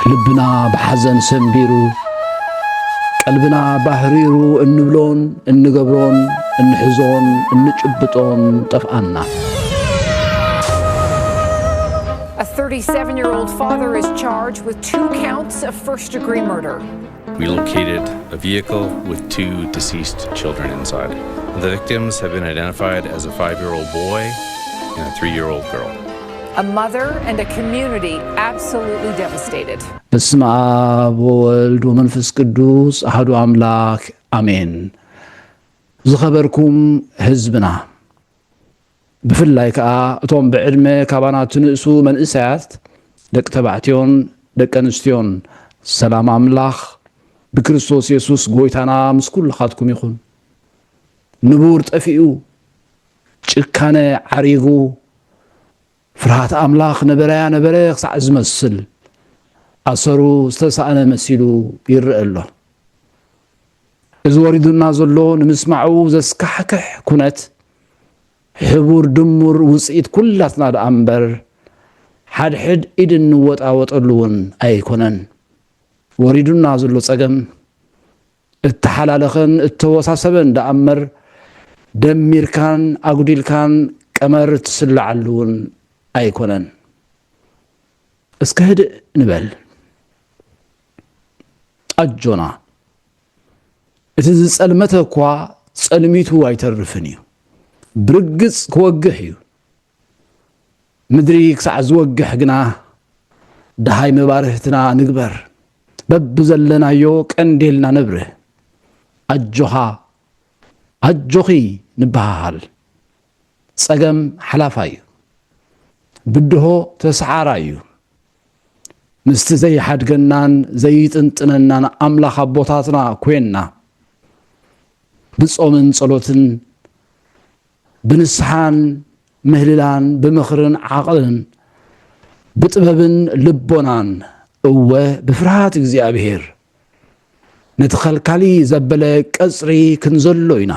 ልብና በሐዘን ሰንቢሩ ቀልብና ባህሪሩ እንብሎን እንገብሮን እንሕዞን እንጭብጦን ጠፍአና A 37-year-old father is charged with 2 counts of first-degree murder. We located a vehicle with 2 deceased children inside. The victims have been identified as a 5-year-old boy and a 3-year-old girl. A mother and a community absolutely devastated. በስመ አብ ወወልድ ወመንፈስ ቅዱስ አሐዱ አምላክ አሜን። ዝኸበርኩም ህዝብና ብፍላይ ከዓ እቶም ብዕድመ ካባናት ንእሱ መንእሰያት ደቂ ተባዕትዮን ደቂ ኣንስትዮን ሰላም አምላኽ ብክርስቶስ ኢየሱስ ጎይታና ምስ ኩልኻትኩም ይኹን። ንቡር ጠፊኡ ጭካነ ዓሪጉ ፍርሃት አምላኽ ነበረያ ነበረ ክሳዕ ዝመስል ኣሰሩ ዝተሳእነ መሲሉ ይርአሎ። እዚ ወሪዱና ዘሎ ንምስማዑ ዘስካሕክሕ ኩነት ሕቡር ድሙር ውፅኢት ኩላትና ደኣ እምበር ሓድሕድ ኢድ እንወጣወጠሉ እውን ኣይኮነን። ወሪዱና ዘሎ ፀገም እተሓላለኸን እተወሳሰበን ደኣ እምበር ደሚርካን ኣጉዲልካን ቀመር ትስላዓሉ እውን ኣይኮነን። እስከ ህድእ ንበል ኣጆና እቲ ዝጸልመተ እኳ ጸልሚቱ ኣይተርፍን እዩ። ብርግጽ ክወግሕ እዩ። ምድሪ ክሳዕ ዝወግሕ ግና ድሃይ መባርህትና ንግበር በብ ዘለናዮ ቀንዴልና ነብርህ ኣጆኻ ኣጆኺ ንበሃል። ጸገም ሓላፋ እዩ። ብድሆ ተሰዓራ እዩ። ምስቲ ዘይሓድገናን ዘይጥንጥነናን ኣምላኽ ኣቦታትና ኮይንና ብጾምን ጸሎትን ብንስሓን ምህልላን ብምኽርን ዓቕልን ብጥበብን ልቦናን እወ ብፍርሃት እግዚኣብሔር ነቲ ኸልካሊ ዘበለ ቀጽሪ ክንዘሎ ኢና።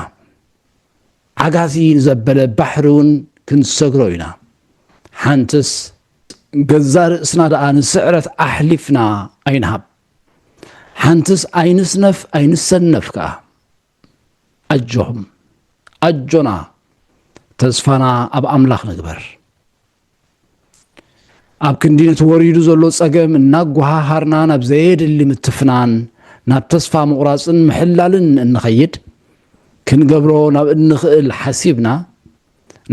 ዓጋሲ ዘበለ ባሕሪ እውን ክንሰግሮ ኢና። ሓንትስ ገዛ ርእስና ደኣ ንስዕረት ኣሕሊፍና ኣይንሃብ። ሓንትስ ኣይንስነፍ ኣይንሰነፍ ከዓ ኣጆም ኣጆና ተስፋና ኣብ ኣምላኽ ንግበር። ኣብ ክንዲ ነቲ ወሪዱ ዘሎ ጸገም እናጓሃሃርና ናብ ዘየድሊ ምትፍናን ናብ ተስፋ ምቑራፅን ምሕላልን እንኸይድ ክንገብሮ ናብ እንኽእል ሓሲብና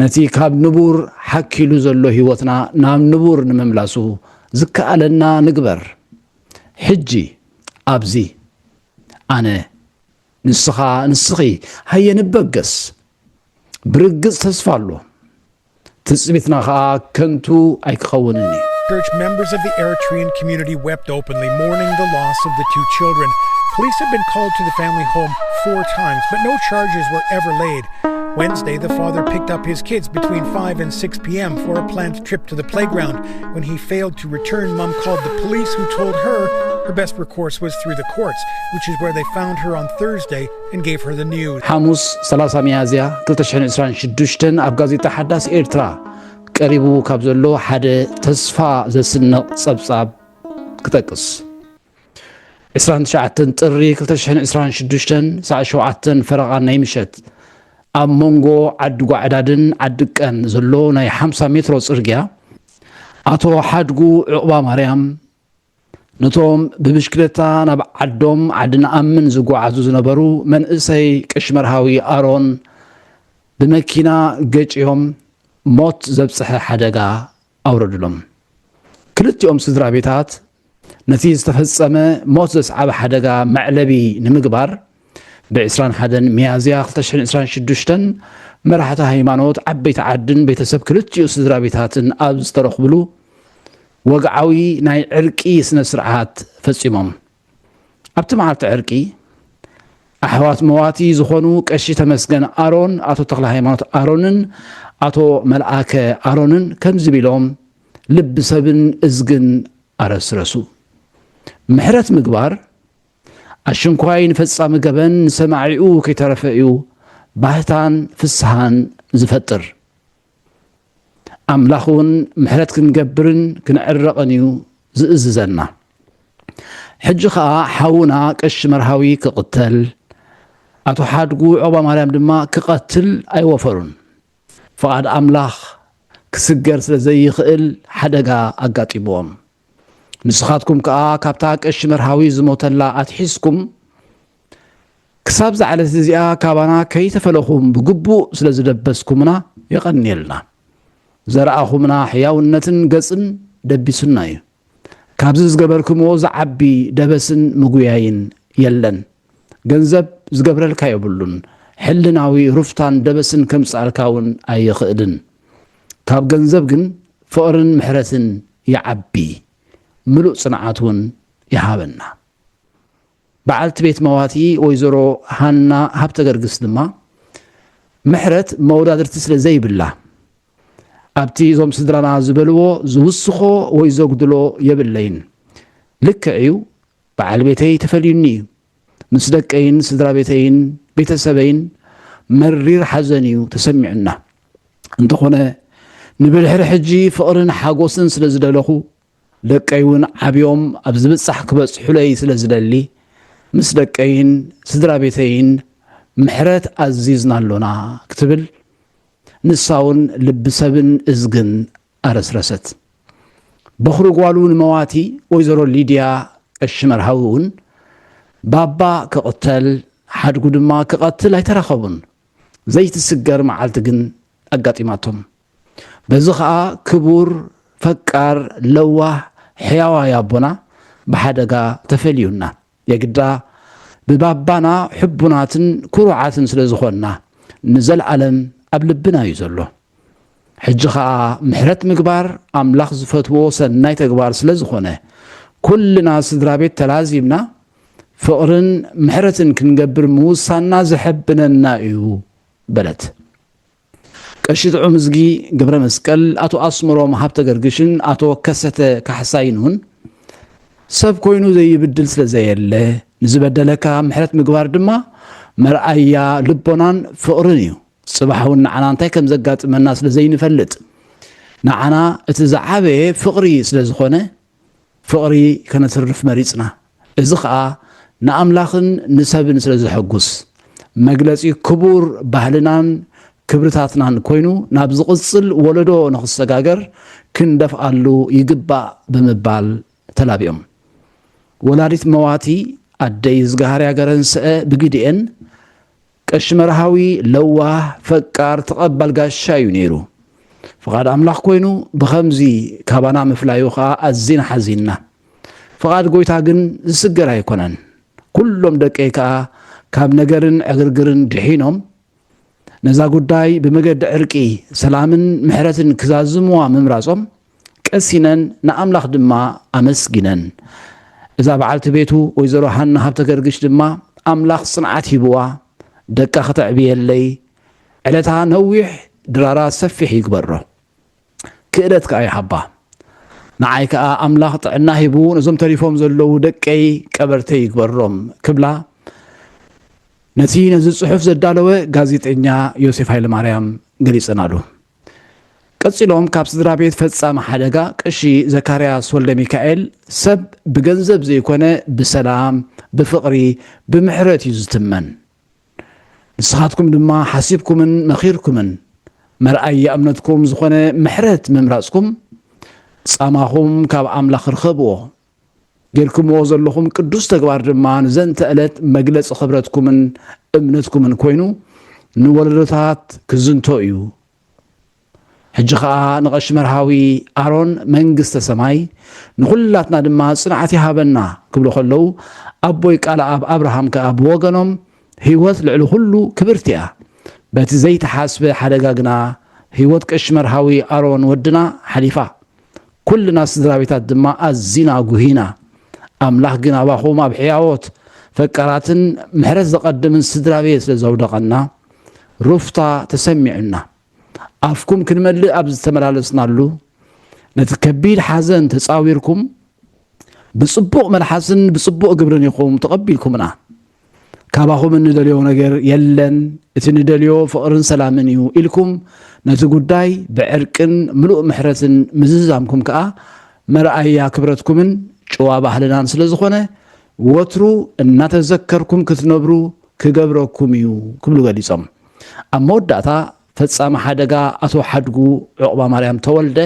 ነቲ ካብ ንቡር ሓኪሉ ዘሎ ህይወትና ናብ ንቡር ንምምላሱ ዝከኣለና ንግበር። ሕጂ ኣብዚ ኣነ ንስኻ ንስኺ ሃየ ንበገስ ብርግጽ ተስፋ ኣሎ። ትጽቢትና ከዓ ከንቱ ኣይክኸውንን እዩ። Church members of the Eritrean community wept openly, mourning the loss of the 2 children. Police have been called to the family home 4 times, but no charges were ever laid. Wednesday, the father picked up his kids between 5 and 6 p.m. for a planned trip to the playground. When he failed to return, Mom called the police, who told her her best recourse was through the courts, which is where they found her on Thursday and gave her the news. ሐሙስ 30 ሚያዝያ 2026 ኣብ ጋዜጣ ሓዳስ ኤርትራ ቀሪቡ ካብ ዘሎ ሓደ ተስፋ ዘስንቕ ጸብጻብ ክጠቅስ 29 ጥሪ 2026 ሳዕ 7 ፈረቓ ናይ ምሸት ኣብ መንጎ ዓዲ ጓዕዳድን ዓዲ ቀን ዘሎ ናይ 50 ሜትሮ ጽርግያ ኣቶ ሓድጉ ዕቑባ ማርያም ነቶም ብብሽክሌታ ናብ ዓዶም ዓዲ ንኣምን ዝጓዓዙ ዝነበሩ መንእሰይ ቀሽመርሃዊ ኣሮን ብመኪና ገጭዮም ሞት ዘብጽሐ ሓደጋ ኣውረድሎም። ክልቲኦም ስድራ ቤታት ነቲ ዝተፈጸመ ሞት ዘስዓበ ሓደጋ መዕለቢ ንምግባር ብ21 ሚያዝያ 2026 መራሕቲ ሃይማኖት ዓበይቲ ዓድን ቤተሰብ ክልቲኡ ስድራ ቤታትን ኣብ ዝተረኽብሉ ወግዓዊ ናይ ዕርቂ ስነ ስርዓት ፈጺሞም። ኣብቲ መዓልቲ ዕርቂ ኣሕዋት መዋቲ ዝኾኑ ቀሺ ተመስገን ኣሮን፣ ኣቶ ተኽለ ሃይማኖት ኣሮንን ኣቶ መልኣከ ኣሮንን ከምዚ ኢሎም ልቢ ሰብን እዝግን ኣረስረሱ። ምሕረት ምግባር ኣሽንኳይ ንፈጻሚ ገበን ንሰማዒኡ ከይተረፈ እዩ ባህታን ፍስሓን ዝፈጥር። ኣምላኽ እውን ምሕረት ክንገብርን ክንዕረቕን እዩ ዝእዝዘና። ሕጂ ኸኣ ሓውና ቀሺ መርሃዊ ክቕተል ኣቶ ሓድጉ ዖባ ማርያም ድማ ክቐትል ኣይወፈሩን ፍቓድ ኣምላኽ ክስገር ስለ ዘይኽእል ሓደጋ ኣጋጢሞዎም ንስኻትኩም ከዓ ካብታ ቀሺ መርሃዊ ዝሞተላ ኣትሒዝኩም ክሳብ ዝዓለት እዚኣ ካባና ከይተፈለኹም ብግቡእ ስለ ዝደበስኩምና የቐኒየልና ዘረኣኹምና ሕያውነትን ገጽን ደቢሱና እዩ ካብዚ ዝገበርክምዎ ዝዓቢ ደበስን ምጉያይን የለን ገንዘብ ዝገብረልካ የብሉን ሕልናዊ ሩፍታን ደበስን ከምጻልካ እውን ኣይኽእልን ካብ ገንዘብ ግን ፍቕርን ምሕረትን ይዓቢ ምሉእ ጽንዓት እውን ይሃበና በዓልቲ ቤት መዋቲ ወይዘሮ ሃና ሃብተ ገርግስ ድማ ምሕረት መወዳድርቲ ስለ ዘይብላ ኣብቲ እዞም ስድራና ዝበልዎ ዝውስኾ ወይ ዘጉድሎ የብለይን ልክዕ እዩ በዓል ቤተይ ተፈልዩኒ እዩ ምስ ደቀይን ስድራ ቤተይን ቤተሰበይን መሪር ሓዘን እዩ ተሰሚዑና እንተኾነ ንብልሕሪ ሕጂ ፍቕርን ሓጎስን ስለ ዝደለኹ ደቀይ እውን ዓብዮም ኣብ ዝብጻሕ ክበጽሑለይ ስለ ዝደሊ ምስ ደቀይን ስድራ ቤተይን ምሕረት ኣዚዝና ኣሎና ክትብል ንሳውን ልቢ ሰብን እዝግን ኣረስረሰት በኽሪ ጓሉ ንመዋቲ ወይዘሮ ሊድያ ቀሺ መርሃዊ እውን ባባ ክቕተል ሓድጉ ድማ ክቐትል ኣይተረኸቡን ዘይትስገር መዓልቲ ግን ኣጋጢማቶም በዚ ከዓ ክቡር ፈቃር ለዋህ ሕያዋ ያቦና ብሓደጋ ተፈልዩና የግዳ ብባባና ሕቡናትን ኩሩዓትን ስለ ዝኾንና ንዘለዓለም ኣብ ልብና እዩ ዘሎ ሕጂ ከዓ ምሕረት ምግባር ኣምላኽ ዝፈትዎ ሰናይ ተግባር ስለ ዝኾነ ኩልና ስድራ ቤት ተላዚምና ፍቕርን ምሕረትን ክንገብር ምውሳና ዝሕብነና እዩ በለት ቀሺ ጥዑም ዝጊ ገብረ መስቀል ኣቶ ኣስመሮም ሃብተ ገርግሽን ኣቶ ከሰተ ካሕሳይን እውን ሰብ ኮይኑ ዘይብድል ስለ ዘየለ ንዝበደለካ ምሕረት ምግባር ድማ መርኣያ ልቦናን ፍቕርን እዩ ጽባሕ እውን ንዓና እንታይ ከም ዘጋጥመና ስለ ዘይንፈልጥ ንዓና እቲ ዝዓበየ ፍቕሪ ስለ ዝኾነ ፍቕሪ ከነትርፍ መሪፅና እዚ ከዓ ንኣምላኽን ንሰብን ስለ ዝሕጉስ መግለፂ ክቡር ባህልናን ክብርታትናን ኮይኑ ናብ ዝቕጽል ወለዶ ንኽሰጋገር ክንደፍኣሉ ይግባእ ብምባል ተላቢኦም ወላዲት መዋቲ ኣደይ ዝጋሃርያ ገረንስአ ብግዲአን ቀሺ መርሃዊ ለዋህ ፈቃር ተቐባል ጋሻ እዩ ነይሩ ፍቓድ ኣምላኽ ኮይኑ ብኸምዚ ካባና ምፍላዩ ከዓ ኣዚና ሓዚና ፍቓድ ጎይታ ግን ዝስገር ኣይኮነን ኩሎም ደቀይ ከዓ ካብ ነገርን ዕግርግርን ድሒኖም ነዛ ጉዳይ ብመገዲ ዕርቂ ሰላምን ምሕረትን ክዛዝምዋ ምምራጾም ቀሲነን ንኣምላኽ ድማ ኣመስጊነን እዛ በዓልቲ ቤቱ ወይዘሮ ሃና ሃብተ ገርግሽ ድማ ኣምላኽ ጽንዓት ሂብዋ ደቃ ኽተዕብየለይ ዕለታ ነዊሕ ድራራ ሰፊሕ ይግበሮ ክእለት ከዓ ይሓባ ንዓይ ከዓ ኣምላኽ ጥዕና ሂቡ ነዞም ተሪፎም ዘለዉ ደቀይ ቀበርተይ ይግበሮም ክብላ ነቲ ነዚ ጽሑፍ ዘዳለወ ጋዜጠኛ ዮሴፍ ሃይለማርያም ገሊጸናሉ ቀጺሎም ካብ ስድራ ቤት ፈጻሚ ሓደጋ ቀሺ ዘካርያስ ወልደ ሚካኤል ሰብ ብገንዘብ ዘይኮነ ብሰላም ብፍቕሪ ብምሕረት እዩ ዝትመን ንስኻትኩም ድማ ሓሲብኩምን መኺርኩምን መርኣያ እምነትኩም ዝኾነ ምሕረት ምምራጽኩም ጻማኹም ካብ ኣምላኽ ርኸብዎ ጌርኩምዎ ዘለኹም ቅዱስ ተግባር ድማ ንዘንተ ዕለት መግለፂ ኽብረትኩምን እምነትኩምን ኮይኑ ንወለዶታት ክዝንቶ እዩ ሕጂ ከዓ ንቐሺ መርሃዊ ኣሮን መንግስተ ሰማይ ንኹላትና ድማ ጽንዓት ይሃበና ክብሉ ከለዉ ኣቦይ ቃል ኣብ ኣብርሃም ከዓ ብወገኖም ህይወት ልዕሊ ኩሉ ክብርቲ እያ በቲ ዘይተሓስበ ሓደጋ ግና ህይወት ቀሺ መርሃዊ ኣሮን ወድና ሓሊፋ ኩልና ስድራ ቤታት ድማ ኣዚና ጉሂና ኣምላኽ ግን ኣባኹም ኣብ ሕያዎት ፈቃራትን ምሕረት ዘቐድምን ስድራ ቤት ስለ ዘውደቐና ሩፍታ ተሰሚዑና ኣፍኩም ክንመልእ ኣብ ዝተመላለስናሉ ነቲ ከቢድ ሓዘን ተፃዊርኩም ብጽቡቕ መልሓስን ብጽቡቕ ግብርን ኢኹም ተቐቢልኩምና ካባኹም እንደልዮ ነገር የለን እቲ ንደልዮ ፍቕርን ሰላምን እዩ ኢልኩም ነቲ ጉዳይ ብዕርቅን ምሉእ ምሕረትን ምዝዛምኩም ከዓ መርኣያ ክብረትኩምን ጨዋ ባህልናን ስለዝኾነ ወትሩ እናተዘከርኩም ክትነብሩ ክገብረኩም እዩ ክብሉ ገሊጾም ኣብ መወዳእታ ፈጻሚ ሓደጋ ኣቶ ሓድጉ ዕቑባ ማርያም ተወልደ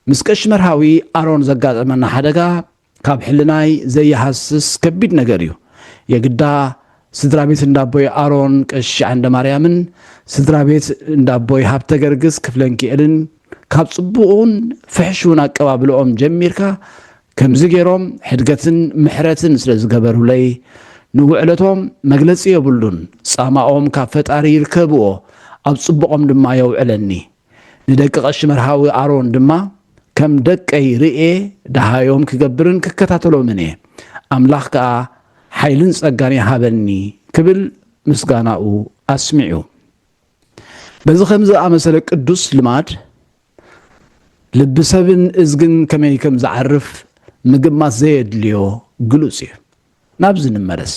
ምስ ቀሺ መርሃዊ ኣሮን ዘጋጠመና ሓደጋ ካብ ሕልናይ ዘይሃስስ ከቢድ ነገር እዩ የግዳ ስድራ ቤት እንዳቦይ ኣሮን ቀሺ ዓንደ ማርያምን ስድራ ቤት እንዳቦይ ሃብተ ገርግስ ክፍለንኪኤልን ካብ ጽቡቕን ፍሕሹን ኣቀባብልኦም ጀሚርካ ከምዚ ገይሮም ሕድገትን ምሕረትን ስለ ዝገበሩለይ ንውዕለቶም መግለጺ የብሉን ጻማኦም ካብ ፈጣሪ ይርከብኦ ኣብ ጽቡቖም ድማ የውዕለኒ ንደቂ ቀሺ መርሃዊ ኣሮን ድማ ከም ደቀይ ርኤ ደሃዮም ክገብርን ክከታተሎምን እየ ኣምላኽ ከዓ ሓይልን ጸጋን ይሃበኒ ክብል ምስጋናኡ ኣስሚዑ በዚ ከምዚ ኣመሰለ ቅዱስ ልማድ ልቢ ሰብን እዝግን ከመይ ከም ዝዓርፍ ምግማት ዘየድልዮ ግሉጽ እዩ ናብዚ ንመለስ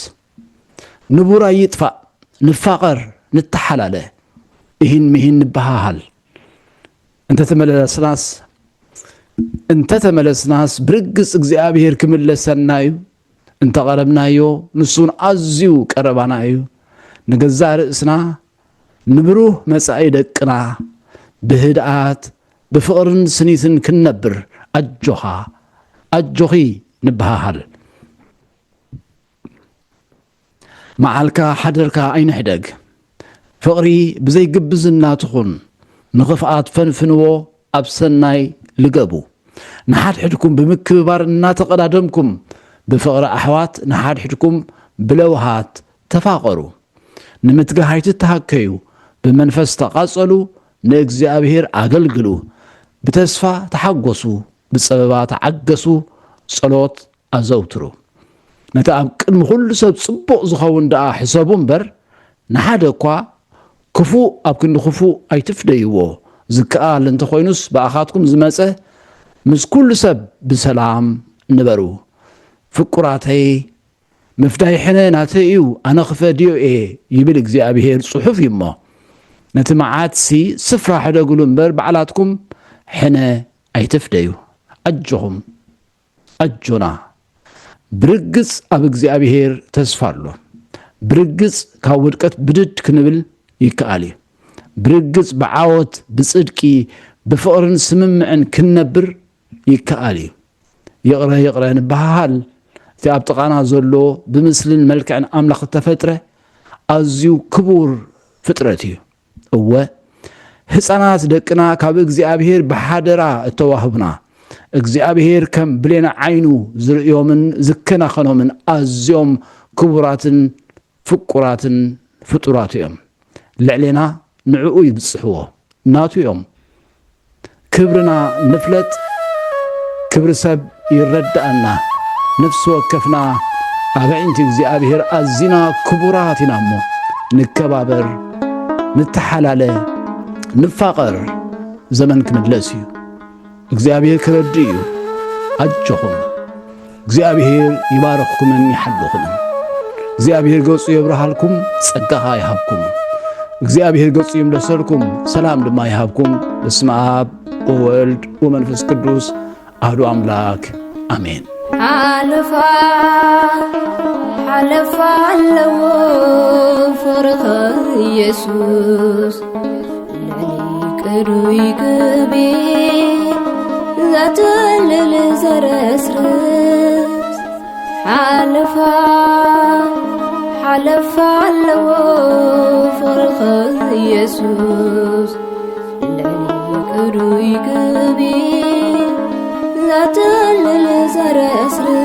ንቡራ ይጥፋእ ንፋቐር ንተሓላለ ይህን ምሂን ንበሃሃል እንተተመለስናስ ብርግጽ እግዚአብሔር ክምለሰና እዩ እንተቐረብናዮ ንሱን ኣዝዩ ቀረባና እዩ ንገዛ ርእስና ንብሩህ መጻኢ ደቅና ብህድኣት ብፍቕርን ስኒትን ክንነብር ኣጆኺ ንበሃሃል መዓልካ ሓደርካ ኣይንሕደግ ፍቕሪ ብዘይግብዝና ትኹን ንኽፍኣት ፈንፍንዎ ኣብ ሰናይ ልገቡ ንሓድሕድኩም ብምክብባር እናተቐዳደምኩም ብፍቕሪ ኣሕዋት ንሓድሕድኩም ብለውሃት ተፋቐሩ ንምትጋሃይ ትተሃከዩ ብመንፈስ ተቓጸሉ ንእግዚአብሔር ኣገልግሉ ብተስፋ ተሓጐሱ ብጸበባ ተዓገሱ ጸሎት ኣዘውትሩ ነቲ ኣብ ቅድሚ ኩሉ ሰብ ጽቡቕ ዝኸውን ደኣ ሕሰቡ እምበር ንሓደ እኳ ክፉእ ኣብ ክንዲ ክፉእ ኣይትፍደይዎ ዝከኣል እንተኾይኑስ ብኣኻትኩም ዝመፀ ምስ ኩሉ ሰብ ብሰላም ንበሩ ፍቁራተይ ምፍዳይ ሕነ ናተይ እዩ ኣነ ክፈድዮ እየ ይብል እግዚኣብሔር ጽሑፍ እዩ እሞ ነቲ መዓትሲ ስፍራ ሕደግሉ እምበር ባዕላትኩም ሕነ ኣይትፍደዩ ኣጆኹም ኣጆና ብርግጽ ኣብ እግዚኣብሔር ተስፋ ኣሎ ብርግጽ ካብ ውድቀት ብድድ ክንብል ይከኣል እዩ ብርግጽ ብዓወት ብጽድቂ ብፍቕርን ስምምዕን ክንነብር ይከኣል እዩ ይቕረ ንበሃሃል እቲ ኣብ ጥቓና ዘሎ ብምስልን መልክዕን ኣምላኽ ተፈጥረ ኣዝዩ ክቡር ፍጥረት እዩ እወ ህፃናት ደቅና ካብ እግዚኣብሔር ብሓደራ እተዋህቡና እግዚአብሔር ከም ብሌና ዓይኑ ዝርእዮምን ዝከናኸኖምን ኣዝዮም ክቡራትን ፍቁራትን ፍጡራት እዮም ልዕሌና ንዕኡ ይብጽሕዎ ናቱ እዮም ክብርና ንፍለጥ ክብሪ ሰብ ይረዳእና ነፍሲ ወከፍና ኣበዒንቲ እግዚአብሔር ኣዝና ክቡራት ኢና እሞ ንከባበር ንተሓላለ ንፋቐር ዘመን ክምለስ እዩ እግዚአብሔር ክረዲ እዩ ኣጆኹም እግዚአብሔር ይባረኽኩምን ይሓልኹምን እግዚአብሔር ገጹ የብርሃልኩም ጸጋኻ ይሃብኩም እግዚአብሔር ገጹ ይምለሰልኩም ሰላም ድማ ይሃብኩም በስመ አብ ወወልድ ወመንፈስ ቅዱስ አሐዱ አምላክ አሜን ሓለፋ ኣለዎ ፍቅርኸ ኢየሱስ ልዕሊ ቅዱይ ግቢ ዘትልል ዘረስርስ ሓለፋ ኣለዎ ፍቅርኸ ኢየሱስ ልዕሊ ቅዱይ ግቢ ዘትልል ዘረስርስ